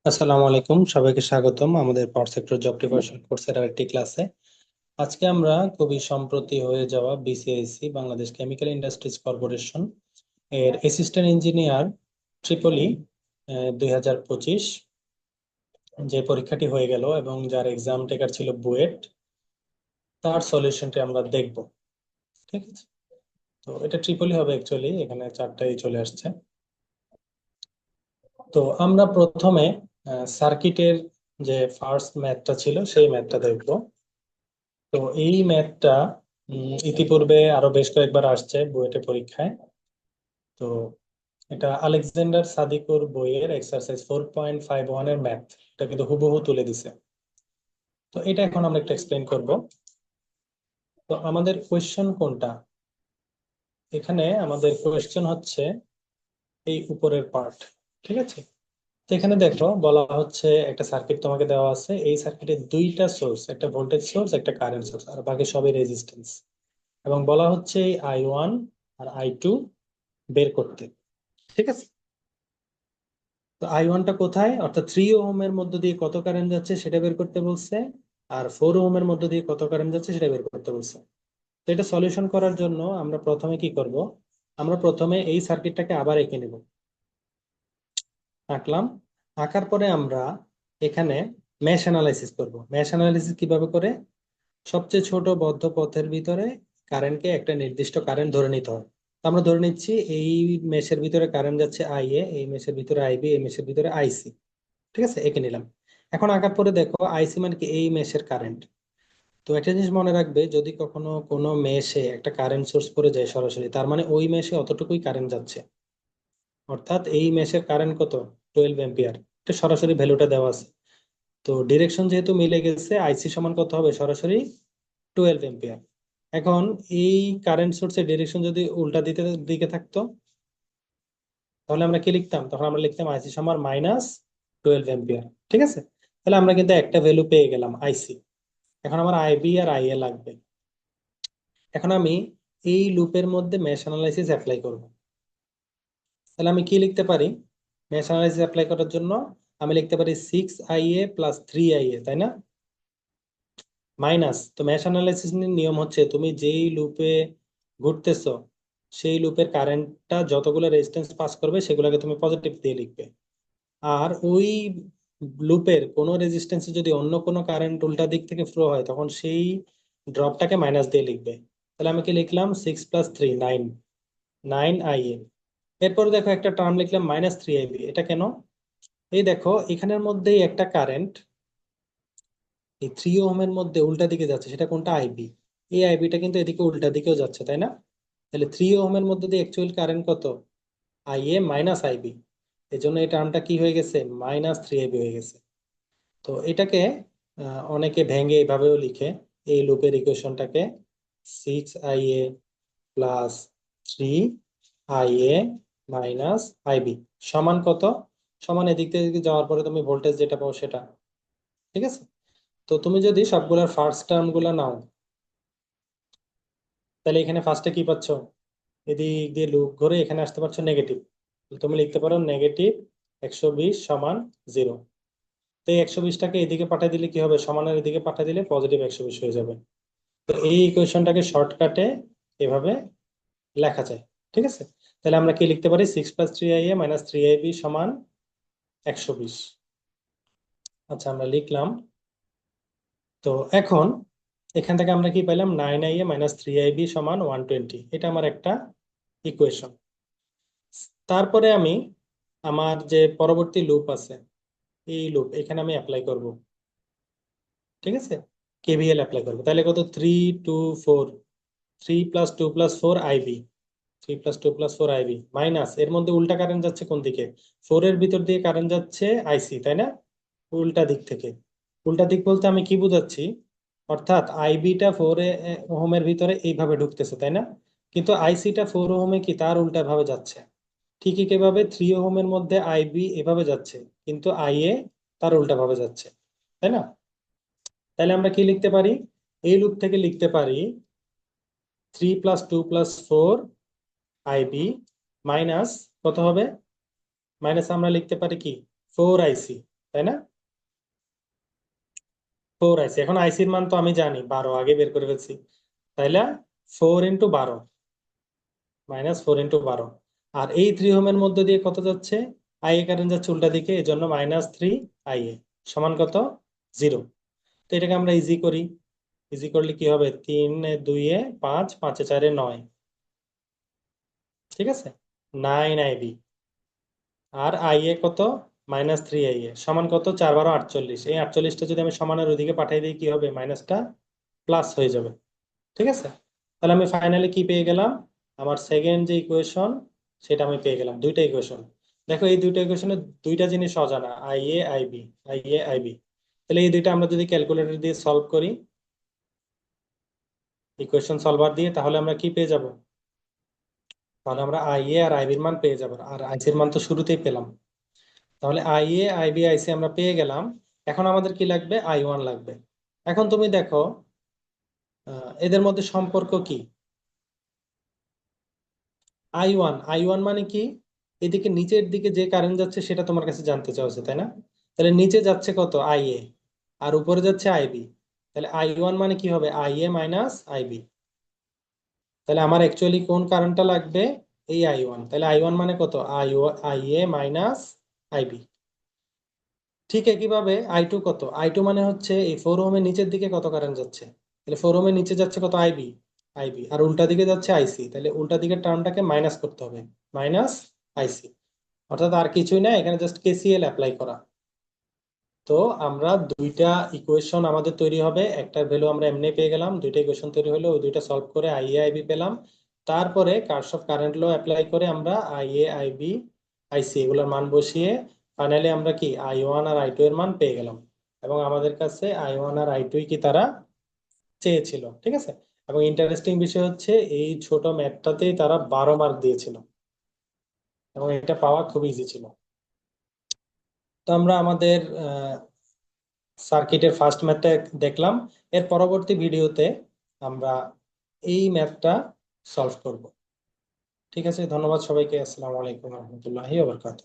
আসসালামু আলাইকুম, সবাইকে স্বাগতম আমাদের পাওয়ার সেক্টর জব প্রিপারেশন কোর্সের আরেকটি ক্লাসে। আজকে আমরা খুবই সম্প্রতি হয়ে যাওয়া BCIC Bangladesh chemical industries corporation এর অ্যাসিস্ট্যান্ট ইঞ্জিনিয়ার ট্রিপলি 2025 যে পরীক্ষাটি হয়ে গেল এবং যার এক্সাম টেকার ছিল বুয়েট, তার সলিউশনটি আমরা দেখব। ঠিক আছে, তো এটা ট্রিপলি হবে, অ্যাকচুয়ালি এখানে চারটাই চলে আসছে। তো আমরা প্রথমে সার্কিটের যে ফার্স্ট ম্যাথটা ছিল সেই ম্যাথটা দেখবো। তো এই ম্যাথটা ইতিপূর্বে আরো বেশ কয়েকবার আসছে বুয়েটে পরীক্ষায়। তো এটা আলেকজান্ডার সাদিকুর বইয়ের এক্সারসাইজ 4.51 এর ম্যাথ। এটা কিন্তু হুবহু তুলে দিছে। তো এটা এখন আমরা একটু এক্সপ্লেন করব। তো আমাদের কোয়েশ্চেন কোনটা? এখানে আমাদের কোয়েশ্চেন হচ্ছে এই উপরের পার্ট। ঠিক আছে, তো এখানে দেখো বলা হচ্ছে একটা সার্কিট তোমাকে দেওয়া আছে, এই সার্কিটে দুইটা সোর্স, একটা ভোল্টেজ সোর্স একটা কারেন্ট সোর্স, আর বাকি সবই রেজিস্ট্যান্স। এবং বলা হচ্ছে এই I1 আর I2 বের করতে। ঠিক আছে, তো I1টা কোথায়, অর্থাৎ 3 ওহমের মধ্য দিয়ে কত কারেন্ট যাচ্ছে সেটা বের করতে বলছে, আর 4 ওহমের মধ্য দিয়ে কত কারেন্ট যাচ্ছে সেটা বের করতে বলছে। তো এটা সলিউশন করার জন্য আমরা প্রথমে কি করব, আমরা প্রথমে এই সার্কিটটাকে আবার এঁকে নেব। আঁকলাম, আঁকার পরে আমরা এখানে মেশ অ্যানালাইসিস করব। মেশ অ্যানালাইসিস কিভাবে করে? সবচেয়ে ছোট বদ্ধ পথের ভিতরে কারেন্টকে একটা নির্দিষ্ট কারেন্ট ধরে নিতে হয়। তো আমরা ধরে নিচ্ছি এই মেশের ভিতরে কারেন্ট যাচ্ছে IA, এই মেশের ভিতরে IB, এই মেশের ভিতরে IC। ঠিক আছে, এঁকে নিলাম। এখন আঁকার পরে দেখো IC মানে কি, এই মেশের কারেন্ট। তো একটা জিনিস মনে রাখবে, যদি কখনো কোনো মেশে একটা কারেন্ট সোর্স পড়ে যায় সরাসরি, তার মানে ওই মেশে অতটুকুই কারেন্ট যাচ্ছে। অর্থাৎ এই মেশের কারেন্ট কত? 12 অ্যাম্পিয়ার। এটা সরাসরি ভ্যালুটা দেওয়া আছে। তো ডিরেকশন যেহেতু মিলে গেছে, IC সমান কত হবে? সরাসরি 12 অ্যাম্পিয়ার। এখন এই কারেন্ট সোর্সের ডিরেকশন যদি উল্টা দিকে থাকতো, তাহলে আমরা কি লিখতাম? তখন আমরা লিখতাম IC সমান -12 অ্যাম্পিয়ার। ঠিক আছে, তাহলে আমরা কিন্তু একটা ভ্যালু পেয়ে গেলাম IC। এখন আমার IB আর IA লাগবে। এখন আমি এই লুপের মধ্যে মেশ অ্যানালাইসিস অ্যাপ্লাই করব। তাহলে আমি কি লিখতে পারি? মেশ অ্যানালাইসিস অ্যাপ্লাই করার জন্য আমি লিখতে পারি 6IA + 3IA, তাই না? মাইনাস, তো মেশ অ্যানালাইসিস নিয়ম হচ্ছে তুমি যেই লুপে ঘুরতেছো সেই লুপের কারেন্টটা যতগুলো রেজিস্ট্যান্স পাস করবে সেগুলোকে তুমি পজিটিভ দিয়ে লিখবে। আর ওই লুপের কোনো রেজিস্ট্যান্সে যদি অন্য কোনো কারেন্ট উল্টা দিক থেকে ফ্লো হয়, তখন সেই ড্রপটাকে মাইনাস দিয়ে লিখবে। তাহলে আমি কি লিখলাম? 6 + 3 9, 9IA। এরপর দেখো একটা টার্ম লিখলাম -3IB। এটা কেন? এই দেখো এখানের মধ্যেই একটা কারেন্ট এই 3 ওহমের মধ্যে উল্টা দিকে যাচ্ছে, সেটা কোনটা? IB। এই IBটা কিন্তু এদিকে উল্টা দিকেও যাচ্ছে, তাই না? তাহলে 3 ওহমের মধ্যে দিয়ে অ্যাকচুয়াল কারেন্ট কত? IA - IB। এই জন্য এই টার্মটা কি হয়ে গেছে? -3IB হয়ে গেছে। তো এটাকে অনেকে ভেঙে এভাবেও লিখে, এই লুপের ইকুয়েশনটাকে 6IA + 3IA - IB সমান কত? সমান এদিক থেকে যাওয়ার পরে তুমি ভোল্টেজ যেটা পাও সেটা। ঠিক আছে, তো তুমি যদি সবগুলোর ফার্স্ট টার্ম গুলা নাও, তাহলে এখানে ফার্স্টে কি পাচ্ছ? এদিক দিয়ে লুপ ঘুরে এখানে আসতে পারছো নেগেটিভ। তুমি লিখতে পারো -120 সমান 0। তো এই 120টাকে এদিকে পাঠিয়ে দিলে কি হবে? সমানের এদিকে পাঠিয়ে দিলে +120 হয়ে যাবে। তো এই ইকুয়েশনটাকে শর্টকাটে এভাবে লেখা যায়। ঠিক আছে, তাহলে আমরা কি লিখতে পারি? 6 + 3IA - 3IB সমান 120। আচ্ছা, আমরা লিখলাম। তো এখন এখান থেকে আমরা কি পাইলাম? 9IA - 3IB সমান 120। এটা আমার একটা ইকুয়েশন। তারপরে আমি আমার যে পরবর্তী লুপ আছে, এই লুপ এখানে আমি অ্যাপ্লাই করব। ঠিক আছে, KVL অ্যাপ্লাই করবো। তাহলে কত? 3 2 4, 3 + 2 + 4 IB, 3 + 2 + 4 IB মাইনাস, এর মধ্যে উল্টা কারেন্ট যাচ্ছে কোন দিকে? 4-এর ভিতর দিয়ে কারেন্ট যাচ্ছে IC, তাই না? উল্টা দিক থেকে। উল্টা দিক বলতে আমি কি বুঝাচ্ছি? অর্থাৎ IBটা 4 ওহমের ভিতরে এইভাবে ঢুকতেছে, তাই না? কিন্তু ICটা 4 ওহমে কি তার উল্টা ভাবে যাচ্ছে। ঠিকই কিভাবে? 3 ওহমের মধ্যে IB এভাবে যাচ্ছে, কিন্তু IA তার উল্টা ভাবে যাচ্ছে, তাই না? তাহলে আমরা কি লিখতে পারি? এই লুপ থেকে লিখতে পারি 3 + 2 + 4 IB মাইনাস, কত হবে? মাইনাস আমরা লিখতে পারি কি? 4 IC। তাই না? 4 আইসি, এখন আইসির মান তো আমি জানি 12, আগে বের করে ফেলছি। তাইলে 4 × 12 -4 × 12, আর এই 3 ওহমের মধ্যে দিয়ে কত যাচ্ছে? আই এ কারেন্ট যাচ্ছে উল্টা দিকে, এই জন্য -3 IA সমান কত? 0। তো এটাকে আমরা ইজি করি। ইজি করলে কি হবে? 3 এ 2 এ 5, 5 এ 4 এ 9, ঠিক আছে, 9 IB। আর আই এ কত? -3 IA সমান কত? 4 × 12 = 48। এই 48টা যদি আমি সমানের ওইদিকে পাঠিয়ে দিই কি হবে? মাইনাসটা প্লাস হয়ে যাবে, ঠিক আছে। তাহলে আমি ফাইনালি কি পেয়ে গেলাম? আমার সেকেন্ড যে ইকুয়েশন, সেটা আমি পেয়ে গেলাম, দুইটা ইকুয়েশন। দেখো এই দুইটা ইকুয়েশনে দুইটা জিনিস অজানা, আই এ আই বি। তাহলে এই দুইটা আমরা যদি ক্যালকুলেটর দিয়ে সলভ করি, ইকুয়েশন সলভার দিয়ে, তাহলে আমরা কি পেয়ে যাব? তাহলে আমরা আই এ আর আইবির মান পেয়ে যাবো, আর আইসির মান তো শুরুতেই পেলাম। তাহলে আই এ আইবি আইসি আমরা পেয়ে গেলাম। এখন আমাদের কি লাগবে? I1 লাগবে। এখন তুমি দেখো এদের মধ্যে সম্পর্ক কি? আই ওয়ান মানে কি? এদিকে নিচের দিকে যে কারেন্ট যাচ্ছে সেটা তোমার কাছে জানতে চাওছে, তাই না? তাহলে নিচে যাচ্ছে কত? আই এ, আর উপরে যাচ্ছে আইবি। তাহলে আই ওয়ান মানে কি হবে? I A minus I B. তাহলে আমার অ্যাকচুয়ালি কোন কারেন্টটা লাগবে? এই I1। তাহলে I1 মানে কত? I A minus I B. ঠিক একইভাবে I2 কত? I2 মানে হচ্ছে এই 4 ওহমের নিচের দিকে কত কারেন্ট যাচ্ছে? তাহলে 4 ওহমের নিচে যাচ্ছে কত? আইবি। আইবি, আর উল্টা দিকে যাচ্ছে আইসি। তাহলে উল্টা দিকের টার্মটাকে মাইনাস করতে হবে, মাইনাস আইসি। অর্থাৎ আর কিছুই না, এখানে জাস্ট কেসিএল অ্যাপ্লাই করা। তো আমরা দুইটা ইকুয়েশন আমাদের তৈরি হবে, একটার ভ্যালু আমরা এমনি পেয়ে গেলাম, দুইটা ইকুয়েশন তৈরি হলো, ওই দুইটা সলভ করে আই এ আইবি পেলাম। তারপরে কার্শফ কারেন্ট ল অ্যাপ্লাই করে আমরা আই এ আইবি আইসি এগুলোর মান বসিয়ে ফাইনালি আমরা কি I1 আর I2 এর মান পেয়ে গেলাম। এবং আমাদের কাছে I1 আর I2 কি তারা চেয়েছিল, ঠিক আছে। এবং ইন্টারেস্টিং বিষয় হচ্ছে এই ছোট ম্যাথটাতেই তারা 12 মার্ক দিয়েছিল, এবং এটা পাওয়া খুব ইজি ছিল। তো আমরা আমাদের সার্কিটের ফার্স্ট ম্যাথটা দেখলাম। এর পরবর্তী ভিডিওতে আমরা এই ম্যাথটা সলভ করব। ঠিক আছে, ধন্যবাদ সবাইকে। আসসালামু আলাইকুম রহমতুল্লাহি ওয়া বারাকাতুহু।